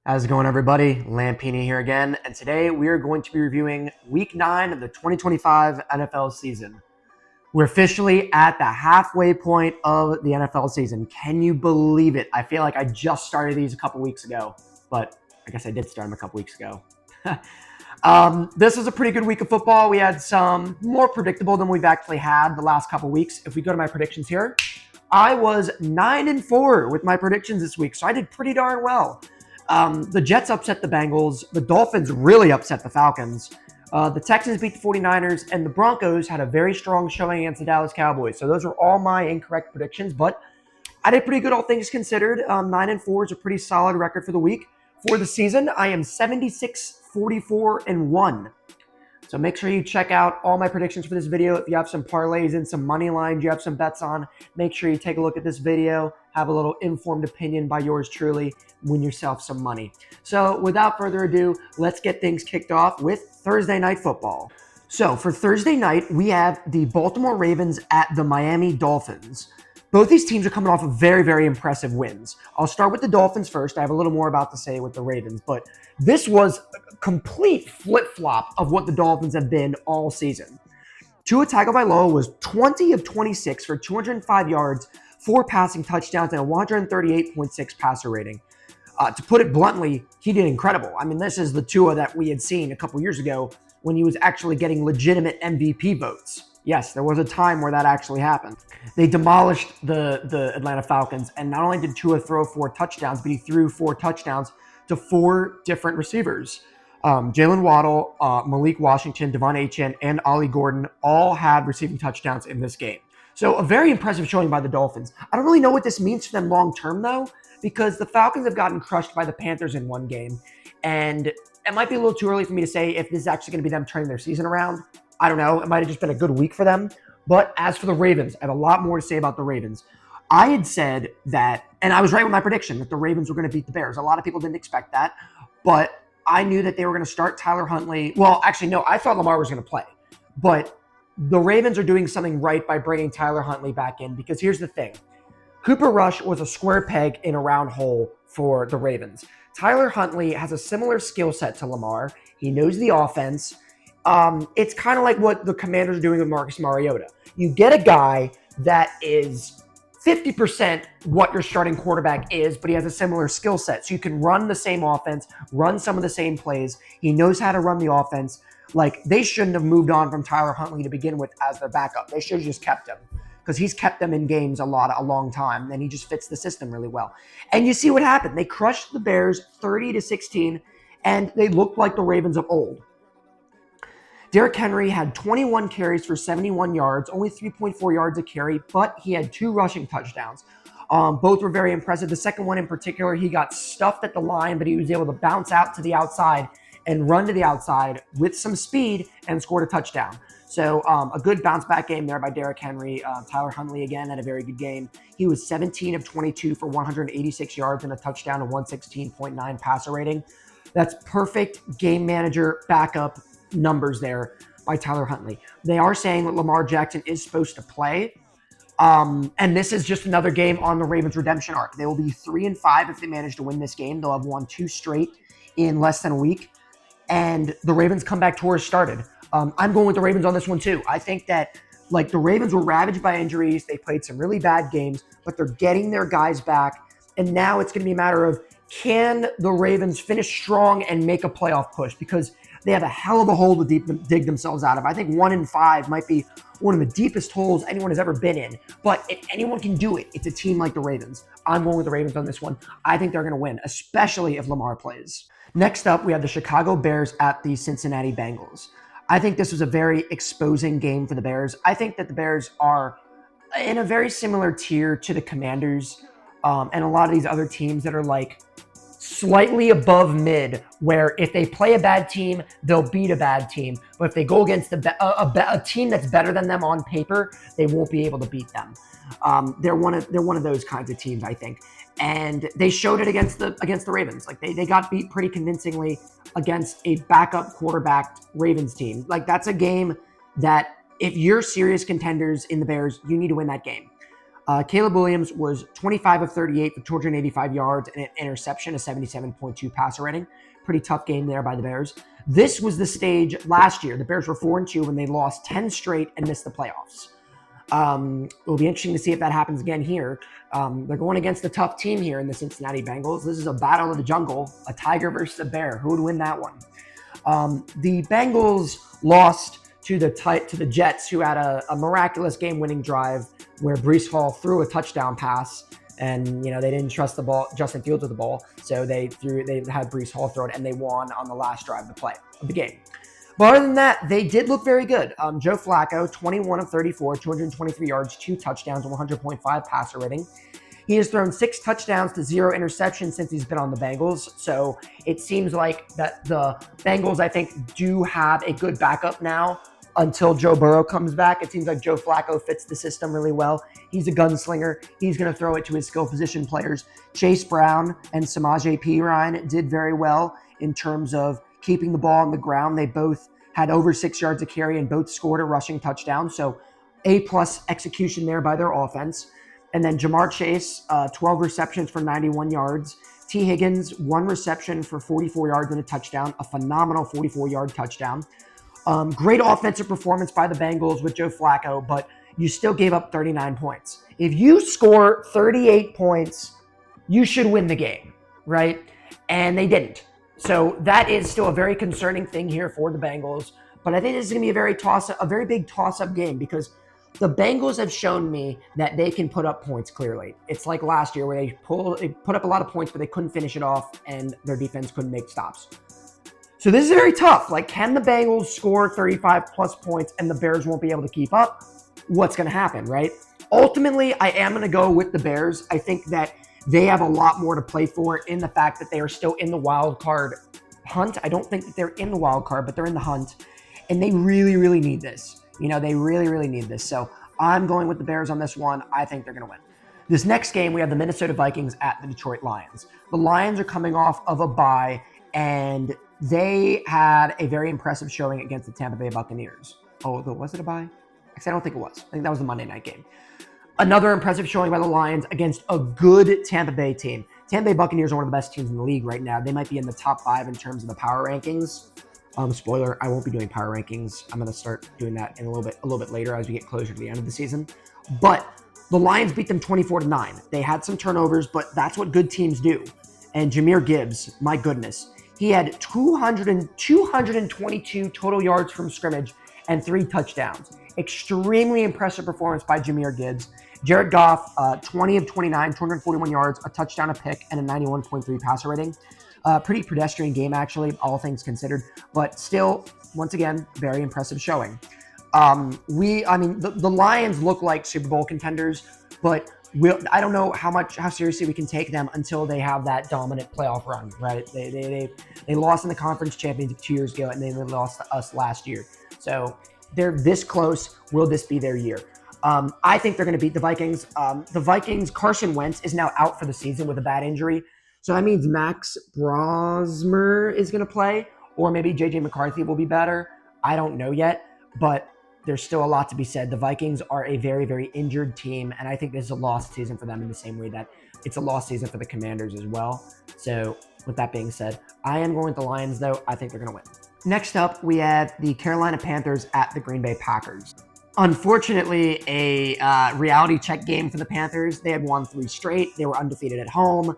How's it going, everybody? Lampini here again, and today we are going to be reviewing Week 9 of the 2025 NFL season. We're officially at the halfway point of the NFL season. Can you believe it? I feel like I just started these a couple weeks ago, but I guess I did start them a couple weeks ago. This was a pretty good week of football. We had some more predictable than we've actually had the last couple weeks. If we go to my predictions here, I was 9-4 with my predictions this week, so I did pretty darn well. The Jets upset the Bengals. The Dolphins really upset the Falcons. The Texans beat the 49ers, and the Broncos had a very strong showing against the Dallas Cowboys. So those were all my incorrect predictions, but I did pretty good, all things considered. 9-4 is a pretty solid record for the week. For the season, I am 76-44-1. So make sure you check out all my predictions for this video. If you have some parlays and some money lines you have some bets on, make sure you take a look at this video, have a little informed opinion by yours truly, win yourself some money. So without further ado, let's get things kicked off with Thursday Night Football. So for Thursday night, we have the Baltimore Ravens at the Miami Dolphins. Both these teams are coming off of very, very impressive wins. I'll start with the Dolphins first. I have a little more about to say with the Ravens, but this was a complete flip-flop of what the Dolphins have been all season. Tua Tagovailoa was 20 of 26 for 205 yards, 4 passing touchdowns, and a 138.6 passer rating. To put it bluntly, he did incredible. I mean, this is the Tua that we had seen a couple years ago when he was actually getting legitimate MVP votes. Yes, there was a time where that actually happened. They demolished the Atlanta Falcons, and not only did Tua throw 4 touchdowns, but he threw 4 touchdowns to 4 different receivers. Jalen Waddle, Malik Washington, Devon Achane, and Ollie Gordon all had receiving touchdowns in this game. So a very impressive showing by the Dolphins. I don't really know what this means for them long term, though, because the Falcons have gotten crushed by the Panthers in one game, and it might be a little too early for me to say if this is actually going to be them turning their season around. I don't know. It might have just been a good week for them. But as for the Ravens, I have a lot more to say about the Ravens. I had said that, and I was right with my prediction, that the Ravens were going to beat the Bears. A lot of people didn't expect that, but I knew that they were going to start Tyler Huntley. Well, actually, no, I thought Lamar was going to play. But the Ravens are doing something right by bringing Tyler Huntley back in, because here's the thing. Cooper Rush was a square peg in a round hole for the Ravens. Tyler Huntley has a similar skill set to Lamar. He knows the offense. It's kind of like what the Commanders are doing with Marcus Mariota. You get a guy that is 50% what your starting quarterback is, but he has a similar skill set. So you can run the same offense, run some of the same plays. He knows how to run the offense. Like, they shouldn't have moved on from Tyler Huntley to begin with as their backup. They should have just kept him, because he's kept them in games a long time, and he just fits the system really well. And you see what happened. They crushed the Bears 30-16, and they looked like the Ravens of old. Derrick Henry had 21 carries for 71 yards, only 3.4 yards a carry, but he had 2 rushing touchdowns. Both were very impressive. The second one in particular, he got stuffed at the line, but he was able to bounce out to the outside and run to the outside with some speed and scored a touchdown. So a good bounce back game there by Derrick Henry. Tyler Huntley again had a very good game. He was 17 of 22 for 186 yards and a touchdown, a 116.9 passer rating. That's perfect game manager backup numbers there by Tyler Huntley. They are saying that Lamar Jackson is supposed to play. And this is just another game on the Ravens redemption arc. They will be 3-5 if they manage to win this game. They'll have won 2 straight in less than a week. And the Ravens comeback tour has started. I'm going with the Ravens on this one too. I think that, like, the Ravens were ravaged by injuries. They played some really bad games, but they're getting their guys back. And now it's going to be a matter of, can the Ravens finish strong and make a playoff push? Because they have a hell of a hole to dig themselves out of. I think 1-5 might be one of the deepest holes anyone has ever been in. But if anyone can do it, it's a team like the Ravens. I'm going with the Ravens on this one. I think they're going to win, especially if Lamar plays. Next up, we have the Chicago Bears at the Cincinnati Bengals. I think this was a very exposing game for the Bears. I think that the Bears are in a very similar tier to the Commanders and a lot of these other teams that are like slightly above mid, where if they play a bad team, they'll beat a bad team. But if they go against a team that's better than them on paper, they won't be able to beat them. They're one of those kinds of teams, I think. And they showed it against the Ravens. Like, they got beat pretty convincingly against a backup quarterback Ravens team. Like, that's a game that if you're serious contenders in the Bears, you need to win that game. Caleb Williams was 25 of 38 for 285 yards and an interception, a 77.2 passer rating. Pretty tough game there by the Bears. This was the stage last year. The Bears were 4-2 when they lost 10 straight and missed the playoffs. It'll be interesting to see if that happens again here. They're going against a tough team here in the Cincinnati Bengals. This is a battle of the jungle, a tiger versus a bear. Who would win that one? The Bengals lost to the Jets, who had a miraculous game-winning drive where Breece Hall threw a touchdown pass, and they didn't trust the ball, Justin Fields with the ball, so they had Breece Hall throw it, and they won on the last drive of the game. But other than that, they did look very good. Joe Flacco, 21 of 34, 223 yards, 2 touchdowns, and 100.5 passer rating. He has thrown 6 touchdowns to 0 interceptions since he's been on the Bengals. So it seems like that the Bengals, I think, do have a good backup now until Joe Burrow comes back. It seems like Joe Flacco fits the system really well. He's a gunslinger. He's going to throw it to his skill position players. Chase Brown and Samaje Perine did very well in terms of keeping the ball on the ground. They both had over 6 yards of carry and both scored a rushing touchdown. So A+ execution there by their offense. And then Jamar Chase, 12 receptions for 91 yards. T. Higgins, 1 reception for 44 yards and a touchdown, a phenomenal 44-yard touchdown. Great offensive performance by the Bengals with Joe Flacco, but you still gave up 39 points. If you score 38 points, you should win the game, right? And they didn't. So that is still a very concerning thing here for the Bengals. But I think this is going to be a very big toss-up game because the Bengals have shown me that they can put up points clearly. It's like last year where they put up a lot of points, but they couldn't finish it off, and their defense couldn't make stops. So this is very tough. Like, can the Bengals score 35+ points and the Bears won't be able to keep up? What's going to happen, right? Ultimately, I am going to go with the Bears. I think that they have a lot more to play for in the fact that they are still in the wild card hunt. I don't think that they're in the wild card, but they're in the hunt, and they really, really need this. They really, really need this. So I'm going with the Bears on this one. I think they're going to win. This next game, we have the Minnesota Vikings at the Detroit Lions. The Lions are coming off of a bye, and they had a very impressive showing against the Tampa Bay Buccaneers. Oh, was it a bye? Actually, I don't think it was. I think that was the Monday night game. Another impressive showing by the Lions against a good Tampa Bay team. Tampa Bay Buccaneers are one of the best teams in the league right now. They might be in the top 5 in terms of the power rankings. Spoiler, I won't be doing power rankings. I'm going to start doing that in a little bit later as we get closer to the end of the season. But the Lions beat them 24-9. They had some turnovers, but that's what good teams do. And Jahmyr Gibbs, my goodness, he had 222 total yards from scrimmage and 3 touchdowns. Extremely impressive performance by Jahmyr Gibbs. Jared Goff, 20 of 29, 241 yards, a touchdown, a pick, and a 91.3 passer rating. Pretty pedestrian game, actually, all things considered, but still, once again, very impressive showing. The Lions look like Super Bowl contenders, but I don't know how seriously we can take them until they have that dominant playoff run, right? They lost in the conference championship 2 years ago, and then they lost to us last year. So they're this close. Will this be their year? I think they're going to beat the Vikings. The Vikings, Carson Wentz is now out for the season with a bad injury. So that means Max Brosmer is going to play, or maybe J.J. McCarthy will be better. I don't know yet, but there's still a lot to be said. The Vikings are a very, very injured team, and I think this is a lost season for them in the same way that it's a lost season for the Commanders as well. So with that being said, I am going with the Lions, though. I think they're going to win. Next up, we have the Carolina Panthers at the Green Bay Packers. Unfortunately, a reality check game for the Panthers. They had won 3 straight. They were undefeated at home.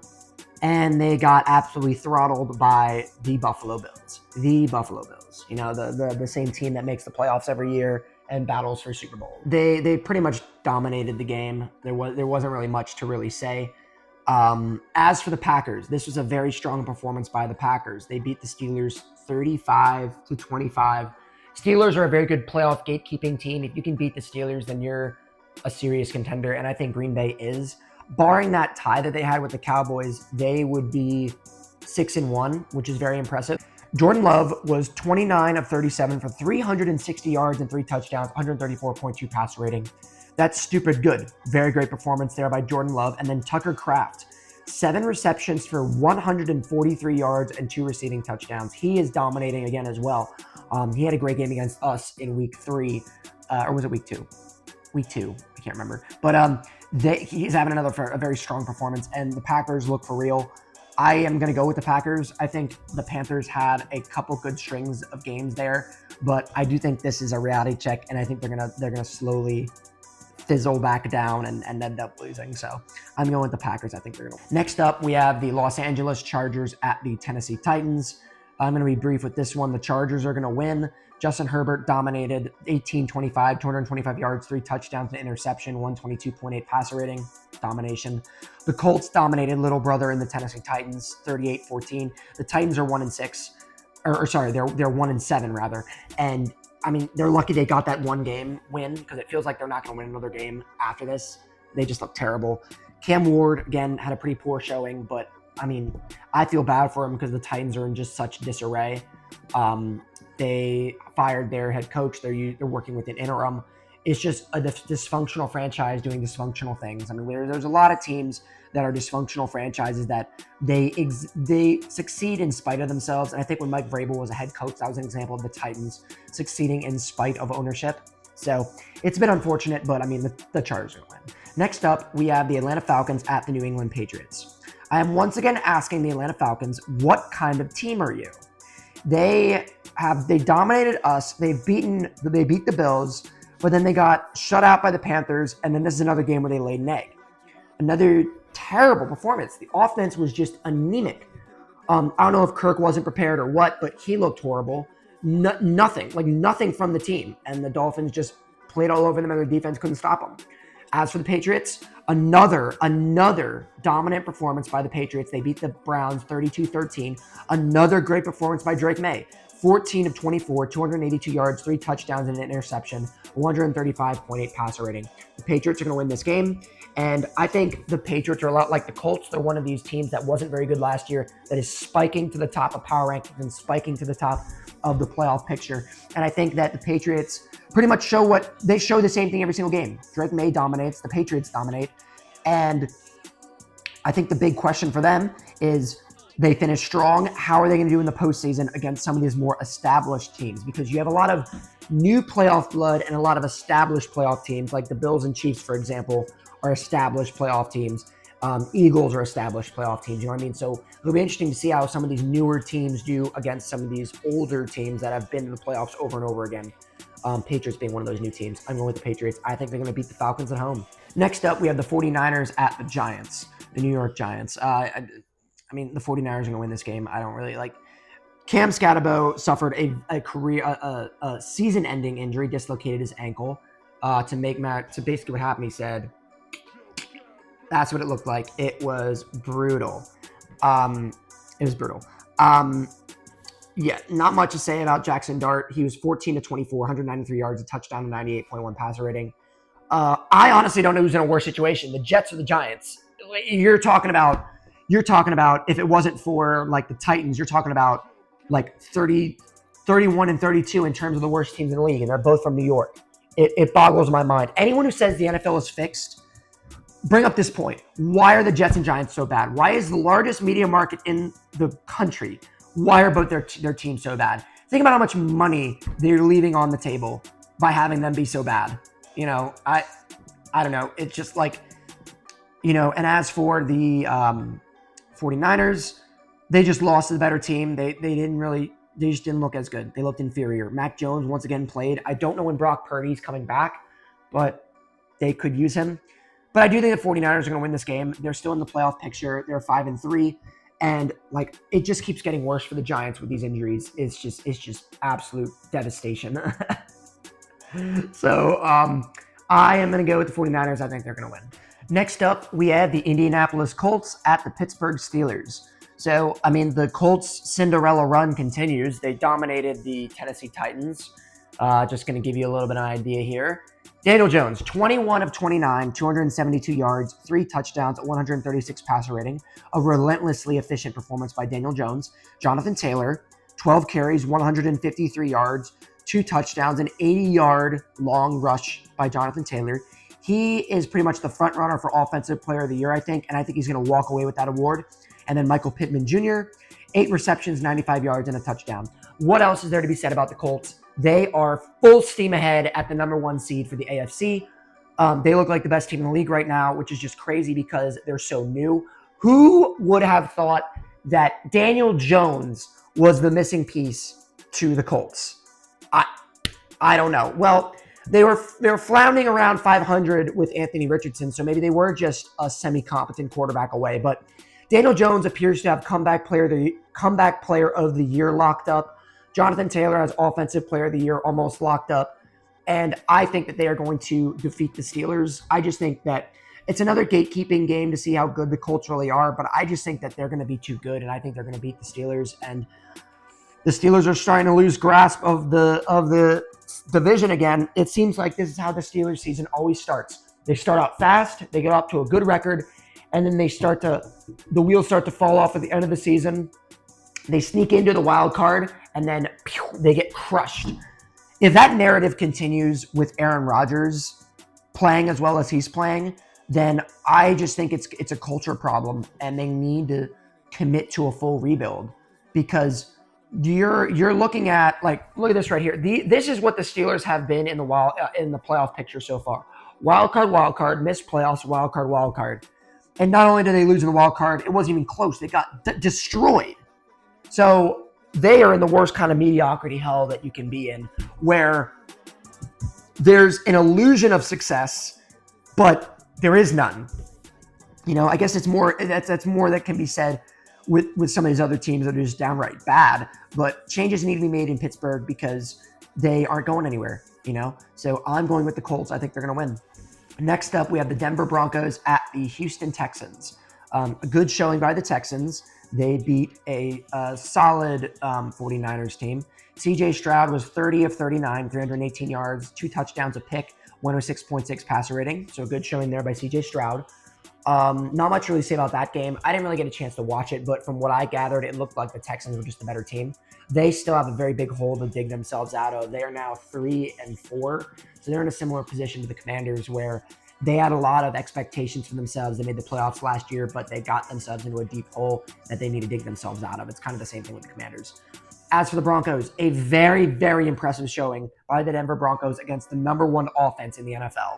And they got absolutely throttled by the Buffalo Bills. The Buffalo Bills. The same team that makes the playoffs every year and battles for Super Bowl. They pretty much dominated the game. There wasn't really much to really say. As for the Packers, this was a very strong performance by the Packers. They beat the Steelers 35-25. Steelers are a very good playoff gatekeeping team. If you can beat the Steelers, then you're a serious contender, and I think Green Bay is. Barring that tie that they had with the Cowboys, they would be 6-1, which is very impressive. Jordan Love was 29 of 37 for 360 yards and 3 touchdowns, 134.2 passer rating. That's stupid good. Very great performance there by Jordan Love. And then Tucker Kraft, 7 receptions for 143 yards and 2 receiving touchdowns. He is dominating again as well. He had a great game against us in week 3, or was it week 2? Week 2. I can't remember. But he's having a very strong performance, and the Packers look for real. I am going to go with the Packers. I think the Panthers had a couple good strings of games there, but I do think this is a reality check, and I think they're gonna slowly fizzle back down and end up losing. So I'm going with the Packers. I think they're going to win. Next up, we have the Los Angeles Chargers at the Tennessee Titans. I'm going to be brief with this one. The Chargers are going to win. Justin Herbert dominated 18-25, 225 yards, 3 touchdowns, an interception, 122.8 passer rating. Domination. The Colts dominated little brother in the Tennessee Titans, 38-14. The Titans are 1-6. They're 1-7 rather. And I mean, they're lucky they got that one game win, because it feels like they're not going to win another game after this. They just look terrible. Cam Ward, again, had a pretty poor showing, but I mean, I feel bad for him because the Titans are in just such disarray. They fired their head coach. They're working with an interim. It's just a dysfunctional franchise doing dysfunctional things. I mean, there's a lot of teams that are dysfunctional franchises that they succeed in spite of themselves. And I think when Mike Vrabel was a head coach, that was an example of the Titans succeeding in spite of ownership. So it's been unfortunate, but I mean, the Chargers are going to win. Next up, we have the Atlanta Falcons at the New England Patriots. I am once again asking the Atlanta Falcons, what kind of team are you? They dominated us. They beat the Bills, but then they got shut out by the Panthers, and then this is another game where they laid an egg. Another terrible performance. The offense was just anemic. I don't know if Kirk wasn't prepared or what, but he looked horrible. Nothing from the team, and the Dolphins just played all over them, and their defense couldn't stop them. As for the Patriots, another dominant performance by the Patriots. They beat the Browns 32-13. Another great performance by Drake May. 14 of 24, 282 yards, 3 touchdowns, and an interception, 135.8 passer rating. The Patriots are going to win this game, and I think the Patriots are a lot like the Colts. They're one of these teams that wasn't very good last year that is spiking to the top of power rankings and spiking to the top of the playoff picture. And I think that the Patriots pretty much show the same thing every single game. Drake May dominates, the Patriots dominate, and I think the big question for them is they finish strong. How are they going to do in the postseason against some of these more established teams? Because you have a lot of new playoff blood and a lot of established playoff teams, like the Bills and Chiefs, for example, are established playoff teams. Eagles are established playoff teams, you know what I mean? So it'll be interesting to see how some of these newer teams do against some of these older teams that have been in the playoffs over and over again. Patriots being one of those new teams. I'm going with the Patriots. I think they're going to beat the Falcons at home. Next up, we have the 49ers at the Giants, the New York Giants. I mean, the 49ers are going to win this game. I don't really like. Cam Scatterbo suffered a season-ending injury, dislocated his ankle. To basically what happened, he said, that's what it looked like. It was brutal. Yeah, not much to say about Jackson Dart. He was 14 to 24, 193 yards, a touchdown, and 98.1 passer rating. I honestly don't know who's in a worse situation, the Jets or the Giants. You're talking about if it wasn't for like the Titans, you're talking about like 31 and 32 in terms of the worst teams in the league, and they're both from New York. It boggles my mind. Anyone who says the NFL is fixed, bring up this point. Why are the Jets and Giants so bad? Why is the largest media market in the country, why are both their teams so bad? Think about how much money they're leaving on the table by having them be so bad. You know, I don't know. It's just like, you know, and as for the 49ers, they just lost to the better team. They just didn't look as good. They looked inferior. Mac Jones once again played. I don't know when Brock Purdy's coming back, but they could use him. But I do think the 49ers are going to win this game. They're still in the playoff picture. They're 5-3. And like, it just keeps getting worse for the Giants with these injuries. It's just absolute devastation. So I am going to go with the 49ers. I think they're going to win. Next up, we have the Indianapolis Colts at the Pittsburgh Steelers. So, I mean, the Colts' Cinderella run continues. They dominated the Tennessee Titans. Just going to give you a little bit of an idea here. Daniel Jones, 21 of 29, 272 yards, 3 touchdowns, 136 passer rating. A relentlessly efficient performance by Daniel Jones. Jonathan Taylor, 12 carries, 153 yards, 2 touchdowns, an 80-yard long rush by Jonathan Taylor. He is pretty much the front runner for Offensive Player of the Year, I think, and I think he's going to walk away with that award. And then Michael Pittman Jr., 8 receptions, 95 yards, and a touchdown. What else is there to be said about the Colts? They are full steam ahead at the number 1 seed for the AFC. They look like the best team in the league right now, which is just crazy because they're so new. Who would have thought that Daniel Jones was the missing piece to the Colts? I don't know. Well, they were floundering around 500 with Anthony Richardson, so maybe they were just a semi-competent quarterback away. But Daniel Jones appears to have comeback player of the year locked up. Jonathan Taylor has offensive player of the year almost locked up. And I think that they are going to defeat the Steelers. I just think that it's another gatekeeping game to see how good the Colts really are, but I just think that they're going to be too good, and I think they're going to beat the Steelers. And the Steelers are starting to lose grasp of the division again. It seems like this is how the Steelers season always starts. They start out fast, they get off to a good record, and then the wheels start to fall off at the end of the season. They sneak into the wild card, and then they get crushed. If that narrative continues with Aaron Rodgers playing as well as he's playing, then I just think it's a culture problem, and they need to commit to a full rebuild, because you're looking at, like, look at this right here. This is what the Steelers have been in the playoff picture so far. Wild card, missed playoffs, wild card. And not only did they lose in the wild card, it wasn't even close. They got destroyed. So they are in the worst kind of mediocrity hell that you can be in, where there's an illusion of success, but there is none. I guess it's more that's more that can be said with some of these other teams that are just downright bad. But changes need to be made in Pittsburgh because they aren't going anywhere. So I'm going with the Colts. I think they're going to win. Next up, we have the Denver Broncos at the Houston Texans. A good showing by the Texans. They beat a solid 49ers team. CJ Stroud was 30 of 39, 318 yards, 2 touchdowns, a pick, 106.6 passer rating. So a good showing there by CJ Stroud. Not much to really say about that game. I didn't really get a chance to watch it, but from what I gathered, it looked like the Texans were just a better team. They still have a very big hole to dig themselves out of. They are now 3-4, so they're in a similar position to the Commanders, where they had a lot of expectations for themselves. They made the playoffs last year, but they got themselves into a deep hole that they need to dig themselves out of. It's kind of the same thing with the Commanders. As for the Broncos, a very, very impressive showing by the Denver Broncos against the number 1 offense in the NFL.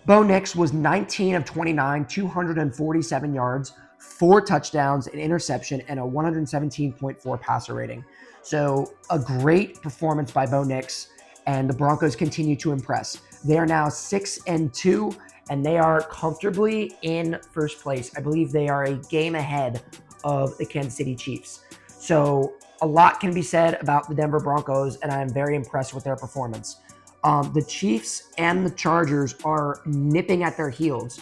Bo Nix was 19 of 29, 247 yards, 4 touchdowns, an interception, and a 117.4 passer rating. So a great performance by Bo Nix, and the Broncos continue to impress. They are now 6-2, and they are comfortably in first place. I believe they are a game ahead of the Kansas City Chiefs. So a lot can be said about the Denver Broncos, and I am very impressed with their performance. The Chiefs and the Chargers are nipping at their heels.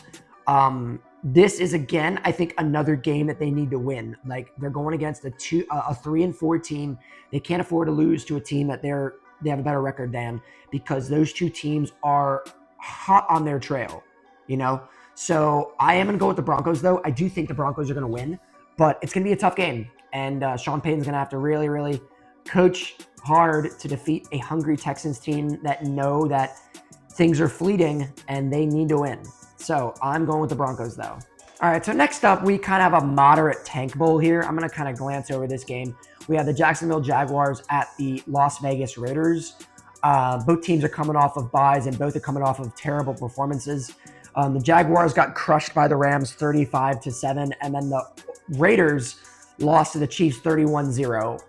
This is, again, I think, another game that they need to win. Like, they're going against a 3-4 team. They can't afford to lose to a team that they have a better record than, because those two teams are hot on their trail, So I am going to go with the Broncos, though. I do think the Broncos are going to win, but it's going to be a tough game. And Sean Payton's going to have to really, really coach hard to defeat a hungry Texans team that know that things are fleeting and they need to win. So I'm going with the Broncos, though. All right, so next up, we kind of have a moderate tank bowl here. I'm going to kind of glance over this game. We have the Jacksonville Jaguars at the Las Vegas Raiders. Both teams are coming off of byes, and both are coming off of terrible performances. The Jaguars got crushed by the Rams 35-7, and then the Raiders lost to the Chiefs 31-0.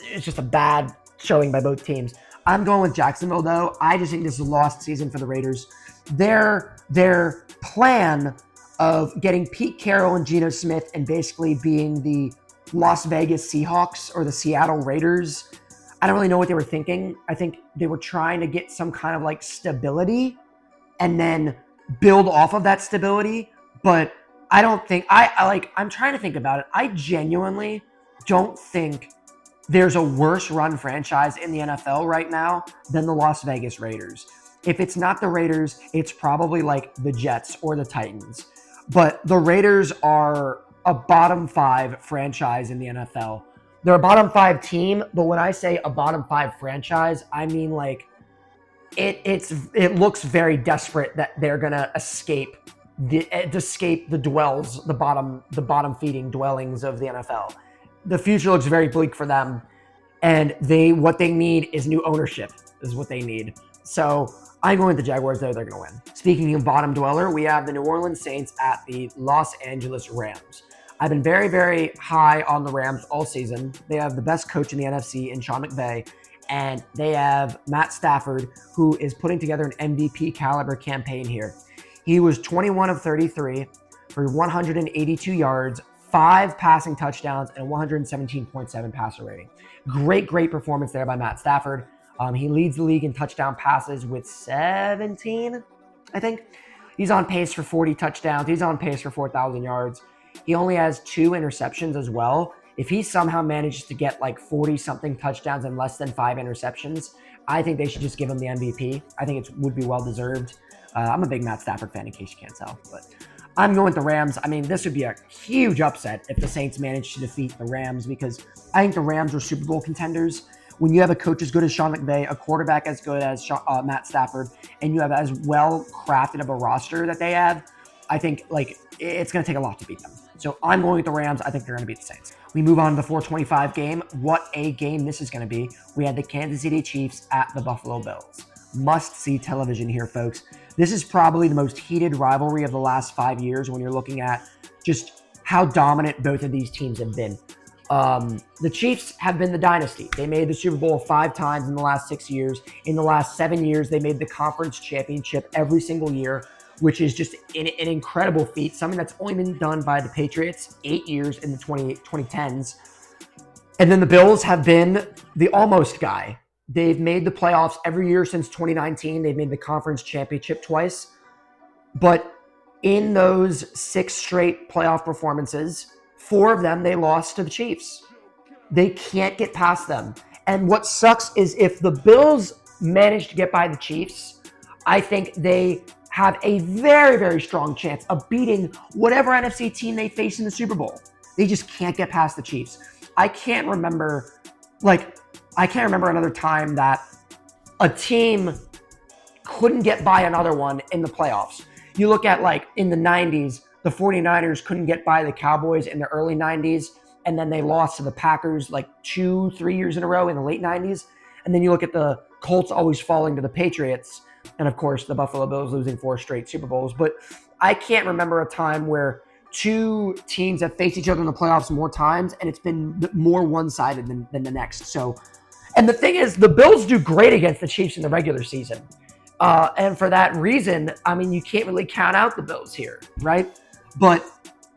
It's just a bad showing by both teams. I'm going with Jacksonville, though. I just think this is a lost season for the Raiders. Their plan of getting Pete Carroll and Geno Smith and basically being the Las Vegas Seahawks or the Seattle Raiders, I don't really know what they were thinking. I think they were trying to get some kind of like stability and then build off of that stability. But I don't think I'm trying to think about it. I genuinely don't think there's a worse run franchise in the NFL right now than the Las Vegas Raiders. If it's not the Raiders, it's probably like the Jets or the Titans. But the Raiders are a bottom 5 franchise in the NFL. They're a bottom 5 team, but when I say a bottom 5 franchise, I mean like it looks very desperate that they're gonna escape the bottom feeding dwellings of the NFL. The future looks very bleak for them, and what they need is new ownership is what they need. So I'm going with the Jaguars, though. They're going to win. Speaking of bottom dweller, we have the New Orleans Saints at the Los Angeles Rams. I've been very, very high on the Rams all season. They have the best coach in the NFC in Sean McVay, and they have Matt Stafford, who is putting together an MVP caliber campaign here. He was 21 of 33 for 182 yards, 5 passing touchdowns, and 117.7 passer rating. Great performance there by Matt Stafford. He leads the league in touchdown passes with 17, I think. He's on pace for 40 touchdowns. He's on pace for 4,000 yards. He only has 2 interceptions as well. If he somehow manages to get like 40-something touchdowns and less than 5 interceptions, I think they should just give him the MVP. I think it would be well-deserved. I'm a big Matt Stafford fan, in case you can't tell. But I'm going with the Rams. I mean, this would be a huge upset if the Saints managed to defeat the Rams, because I think the Rams are Super Bowl contenders. When you have a coach as good as Sean McVay, a quarterback as good as Matt Stafford, and you have as well-crafted of a roster that they have, I think like it's going to take a lot to beat them. So I'm going with the Rams. I think they're going to beat the Saints. We move on to the 425 game. What a game this is going to be. We had the Kansas City Chiefs at the Buffalo Bills. Must-see television here, folks. This is probably the most heated rivalry of the last 5 years when you're looking at just how dominant both of these teams have been. The Chiefs have been the dynasty. They made the Super Bowl 5 times in the last 6 years. In the last 7 years, they made the conference championship every single year, which is just an incredible feat, something that's only been done by the Patriots 8 years in the 2010s. And then the Bills have been the almost guy. They've made the playoffs every year since 2019. They've made the conference championship twice. But in those 6 straight playoff performances, 4 of them they lost to the Chiefs. They can't get past them. And what sucks is if the Bills manage to get by the Chiefs, I think they have a very, very strong chance of beating whatever NFC team they face in the Super Bowl. They just can't get past the Chiefs. I can't remember another time that a team couldn't get by another one in the playoffs. You look at like in the 90s, the 49ers couldn't get by the Cowboys in the early 90s, and then they lost to the Packers like 2-3 years in a row in the late 90s. And then you look at the Colts always falling to the Patriots, and of course the Buffalo Bills losing 4 straight Super Bowls. But I can't remember a time where 2 teams have faced each other in the playoffs more times, and it's been more one-sided than the next. So, and the thing is, the Bills do great against the Chiefs in the regular season. And for that reason, I mean, you can't really count out the Bills here, right? But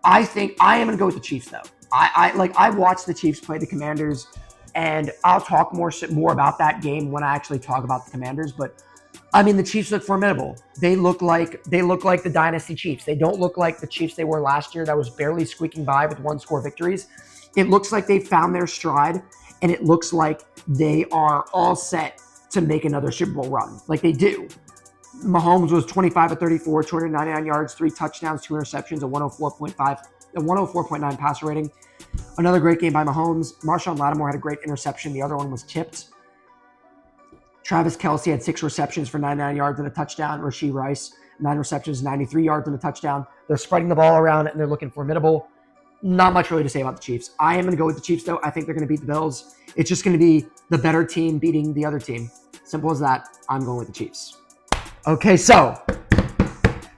I think I am going to go with the Chiefs, though. I watched the Chiefs play the Commanders, and I'll talk more about that game when I actually talk about the Commanders. But I mean, the Chiefs look formidable. They look like the dynasty Chiefs. They don't look like the Chiefs they were last year that was barely squeaking by with 1-score victories. It looks like they found their stride, and it looks like they are all set to make another Super Bowl run, like they do. Mahomes was 25 of 34, 299 yards, 3 touchdowns, 2 interceptions, a 104.9 passer rating. Another great game by Mahomes. Marshawn Lattimore had a great interception. The other one was tipped. Travis Kelce had 6 receptions for 99 yards and a touchdown. Rashee Rice, 9 receptions, 93 yards and a touchdown. They're spreading the ball around, and they're looking formidable. Not much really to say about the Chiefs. I am going to go with the Chiefs, though. I think they're going to beat the Bills. It's just going to be the better team beating the other team. Simple as that. I'm going with the Chiefs. Okay, so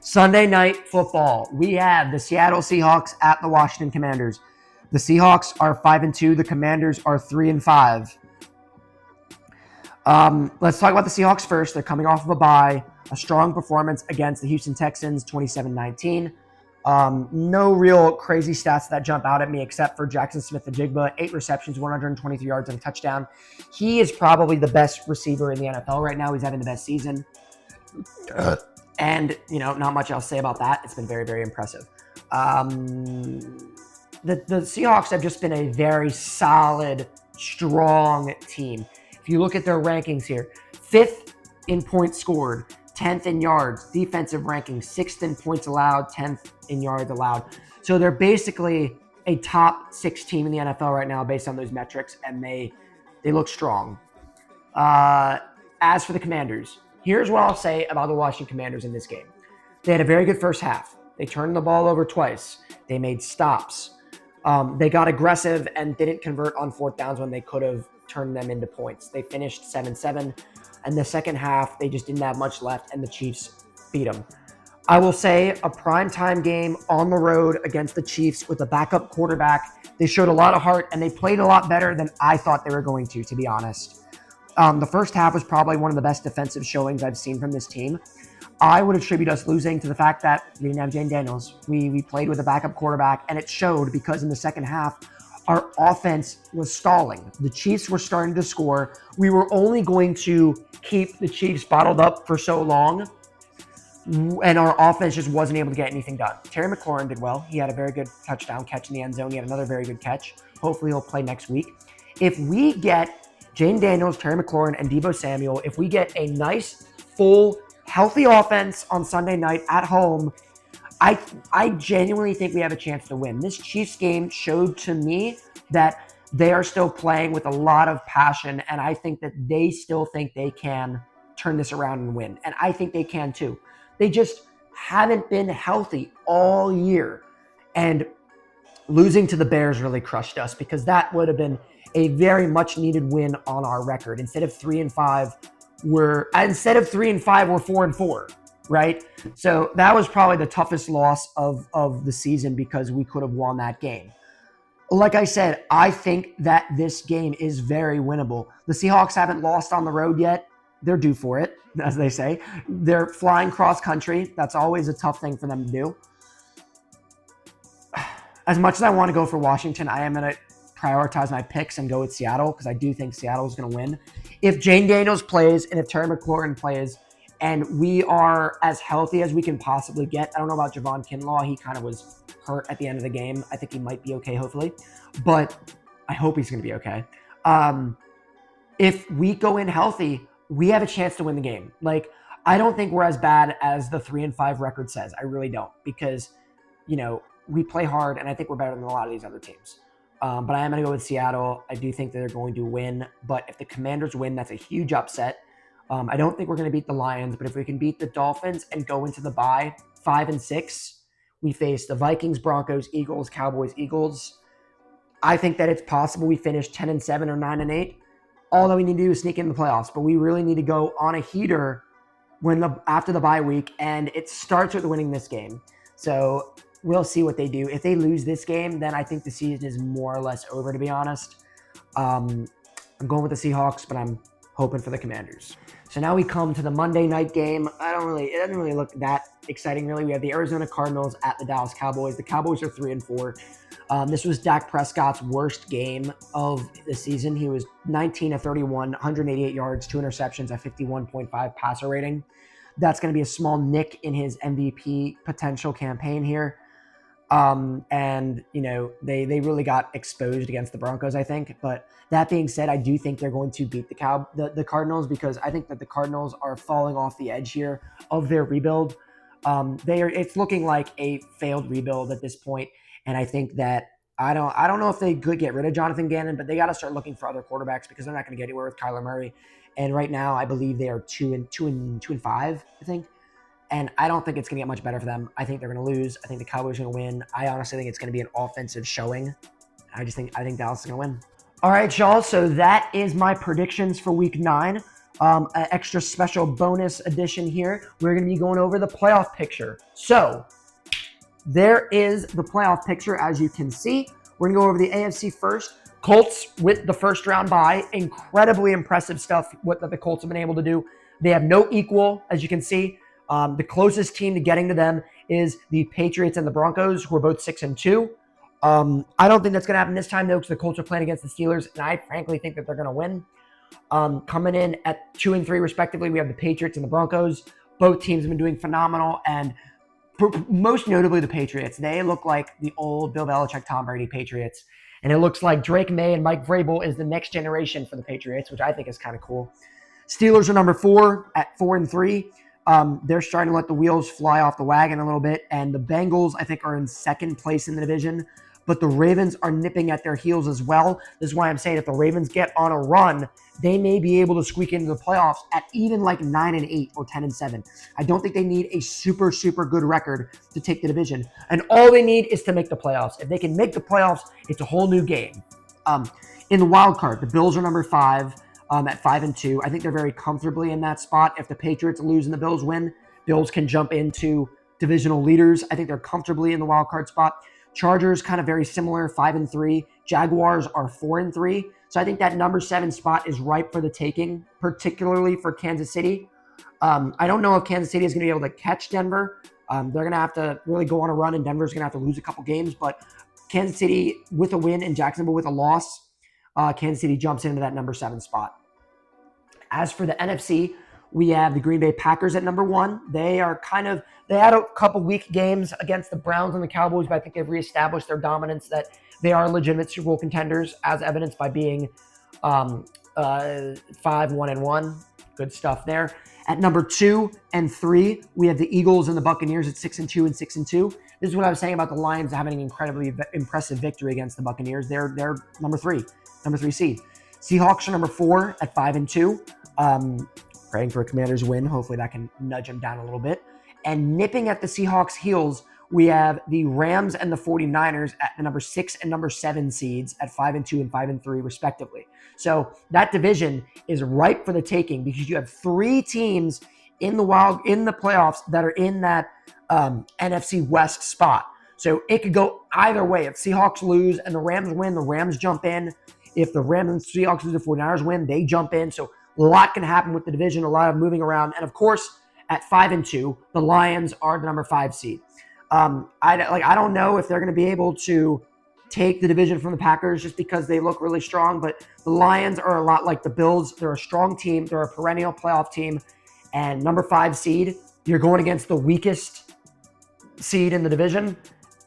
Sunday Night Football. We have the Seattle Seahawks at the Washington Commanders. The Seahawks are 5-2. The Commanders are 3-5. Let's talk about the Seahawks first. They're coming off of a bye. A strong performance against the Houston Texans, 27-19. No real crazy stats that jump out at me except for Jackson Smith-Njigba, 8 receptions, 123 yards, and a touchdown. He is probably the best receiver in the NFL right now. He's having the best season. And, not much else to say about that. It's been very, very impressive. The Seahawks have just been a very solid, strong team. If you look at their rankings here, 5th in points scored, 10th in yards, defensive ranking, 6th in points allowed, 10th in yards allowed. So they're basically a top 6 team in the NFL right now based on those metrics, and they look strong. As for the Commanders, here's what I'll say about the Washington Commanders in this game. They had a very good first half. They turned the ball over twice. They made stops. They got aggressive and didn't convert on fourth downs when they could have turned them into points. They finished 7-7. And the second half, they just didn't have much left, and the Chiefs beat them. I will say a primetime game on the road against the Chiefs with a backup quarterback. They showed a lot of heart, and they played a lot better than I thought they were going to be honest. The first half was probably one of the best defensive showings I've seen from this team. I would attribute us losing to the fact that we didn't have Jane Daniels. We played with a backup quarterback, and it showed because in the second half, our offense was stalling. The Chiefs were starting to score. We were only going to keep the Chiefs bottled up for so long, and our offense just wasn't able to get anything done. Terry McLaurin did well. He had a very good touchdown catch in the end zone. He had another very good catch. Hopefully he'll play next week. If we get Jane Daniels, Terry McLaurin, and Deebo Samuel, if we get a nice, full, healthy offense on Sunday night at home, I genuinely think we have a chance to win. This Chiefs game showed to me that they are still playing with a lot of passion, and I think that they still think they can turn this around and win. And I think they can too. They just haven't been healthy all year. And losing to the Bears really crushed us because that would have been a very much needed win on our record. Instead of 3-5, we're 4-4. Right? So that was probably the toughest loss of the season because we could have won that game. Like I said, I think that this game is very winnable. The Seahawks haven't lost on the road yet. They're due for it, as they say. They're flying cross country. That's always a tough thing for them to do. As much as I want to go for Washington, I am going to prioritize my picks and go with Seattle because I do think Seattle is going to win. If Jane Daniels plays and if Terry McLaurin plays, and we are as healthy as we can possibly get. I don't know about Javon Kinlaw. He kind of was hurt at the end of the game. I think he might be okay, hopefully. But I hope he's going to be okay. If we go in healthy, we have a chance to win the game. Like, I don't think we're as bad as the 3-5 record says. I really don't. Because, we play hard, and I think we're better than a lot of these other teams. But I am going to go with Seattle. I do think that they're going to win. But if the Commanders win, that's a huge upset. I don't think we're going to beat the Lions, but if we can beat the Dolphins and go into the bye 5-6, we face the Vikings, Broncos, Eagles, Cowboys, Eagles. I think that it's possible we finish 10-7 or 9-8. All that we need to do is sneak in the playoffs, but we really need to go on a heater after the bye week, and it starts with winning this game. So we'll see what they do. If they lose this game, then I think the season is more or less over, to be honest. I'm going with the Seahawks, but I'm hoping for the Commanders. So now we come to the Monday night game. It doesn't really look that exciting, really. We have the Arizona Cardinals at the Dallas Cowboys. The Cowboys are 3-4. This was Dak Prescott's worst game of the season. He was 19-31, 188 yards, 2 interceptions, a 51.5 passer rating. That's going to be a small nick in his MVP potential campaign here. And they really got exposed against the Broncos, I think. But that being said, I do think they're going to beat the Cardinals because I think that the Cardinals are falling off the edge here of their rebuild. It's looking like a failed rebuild at this point, and I think that I don't know if they could get rid of Jonathan Gannon, but they got to start looking for other quarterbacks because they're not going to get anywhere with Kyler Murray. And right now, I believe they are 2-5, I think. And I don't think it's going to get much better for them. I think they're going to lose. I think the Cowboys are going to win. I honestly think it's going to be an offensive showing. I think Dallas is going to win. All right, y'all. So that is my predictions for Week 9. An extra special bonus edition here. We're going to be going over the playoff picture. So there is the playoff picture, as you can see. We're going to go over the AFC first. Colts with the first round bye. Incredibly impressive stuff what the Colts have been able to do. They have no equal, as you can see. The closest team to getting to them is the Patriots and the Broncos, who are both 6-2. I don't think that's going to happen this time, though, because the Colts are playing against the Steelers, and I frankly think that they're going to win. Coming in at 2-3, respectively, we have the Patriots and the Broncos. Both teams have been doing phenomenal, and most notably the Patriots. They look like the old Bill Belichick, Tom Brady Patriots, and it looks like Drake May and Mike Vrabel is the next generation for the Patriots, which I think is kind of cool. Steelers are number 4 at 4-3. They're starting to let the wheels fly off the wagon a little bit, and the Bengals, I think, are in second place in the division. but the Ravens are nipping at their heels as well. This is why I'm saying if the Ravens get on a run, they may be able to squeak into the playoffs at even like 9-8 or 10-7. I don't think they need a super, super good record to take the division. And all they need is to make the playoffs. If they can make the playoffs, it's a whole new game. In the wild card, the Bills are number 5 at 5-2. I think they're very comfortably in that spot. If the Patriots lose and the Bills win, Bills can jump into divisional leaders. I think they're comfortably in the wild card spot. Chargers kind of very similar, 5-3. Jaguars are 4-3. So I think that number 7 spot is ripe for the taking, particularly for Kansas City. I don't know if Kansas City is going to be able to catch Denver. They're going to have to really go on a run, and Denver's going to have to lose a couple games. But Kansas City with a win and Jacksonville with a loss, Kansas City jumps into that number 7 spot. As for the NFC, we have the Green Bay Packers at number 1. They had a couple weak games against the Browns and the Cowboys, but I think they've reestablished their dominance, that they are legitimate Super Bowl contenders, as evidenced by being 5-1-1. Good stuff there. At number 2 and 3, we have the Eagles and the Buccaneers at 6-2 and 6-2. This is what I was saying about the Lions having an incredibly impressive victory against the Buccaneers. They're number 3 seed. Seahawks are number 4 at 5-2. Praying for a Commanders win. Hopefully that can nudge them down a little bit. And nipping at the Seahawks' heels, we have the Rams and the 49ers at the number 6 and number 7 seeds at 5-2 and 5-3 respectively. So that division is ripe for the taking because you have 3 teams in the playoffs that are in that NFC West spot. So it could go either way. If Seahawks lose and the Rams win, the Rams jump in. If the Rams and Seahawks lose, the 49ers win, they jump in. So a lot can happen with the division, a lot of moving around. And of course, at 5-2, the Lions are the number 5 seed. I don't know if they're going to be able to take the division from the Packers just because they look really strong, but the Lions are a lot like the Bills. They're a strong team. They're a perennial playoff team. And number 5 seed, you're going against the weakest seed in the division.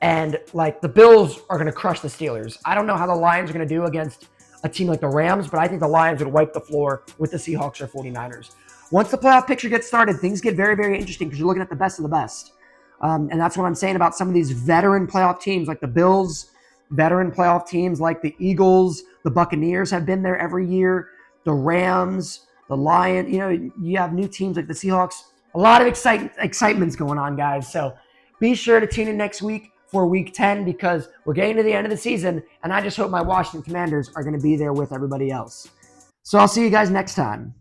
And like the Bills are going to crush the Steelers. I don't know how the Lions are going to do against a team like the Rams, but I think the Lions would wipe the floor with the Seahawks or 49ers. Once the playoff picture gets started, things get very, very interesting because you're looking at the best of the best. And that's what I'm saying about some of these veteran playoff teams like the Bills, veteran playoff teams like the Eagles, the Buccaneers have been there every year, the Rams, the Lions. You have new teams like the Seahawks. A lot of excitement's going on, guys. So be sure to tune in next week for Week 10 because we're getting to the end of the season, and I just hope my Washington Commanders are going to be there with everybody else. So I'll see you guys next time.